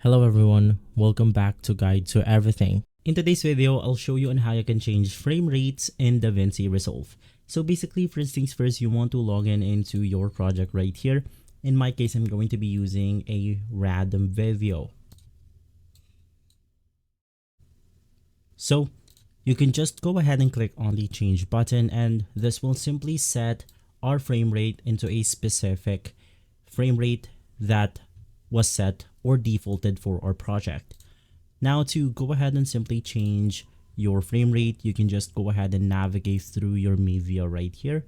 Hello everyone, welcome back to Guide to Everything. In today's video, I'll show you on how you can change frame rates in Davinci Resolve. So basically, first things first, you want to log in into your project right here. In my case, I'm going to be using a random video. So you can just go ahead and click on the change button, and this will simply set our frame rate into a specific frame rate that was set or defaulted for our project. Now to go ahead and simply change your frame rate, you can just go ahead and navigate through your media right here.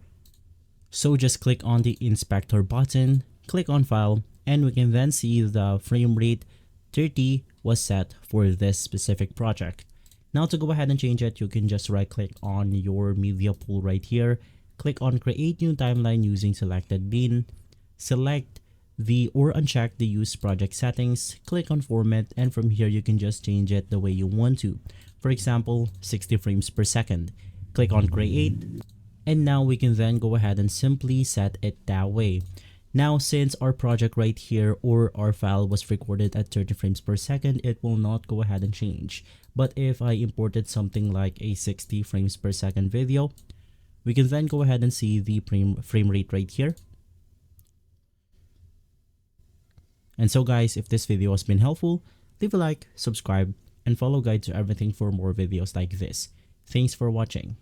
So just click on the inspector button, click on file, and we can then see the frame rate 30 was set for this specific project. Now to go ahead and change it, you can just right click on your media pool right here, click on create new timeline using selected bin, select or uncheck the use project settings, click on format, and from here you can just change it the way you want to. For example, 60 frames per second. Click on create, and now we can then go ahead and simply set it that way. Now since our project right here or our file was recorded at 30 frames per second, it will not go ahead and change. But if I imported something like a 60 frames per second video, we can then go ahead and see the frame rate right here. And so guys, if this video has been helpful, leave a like, subscribe, and follow Guide to Everything for more videos like this. Thanks for watching.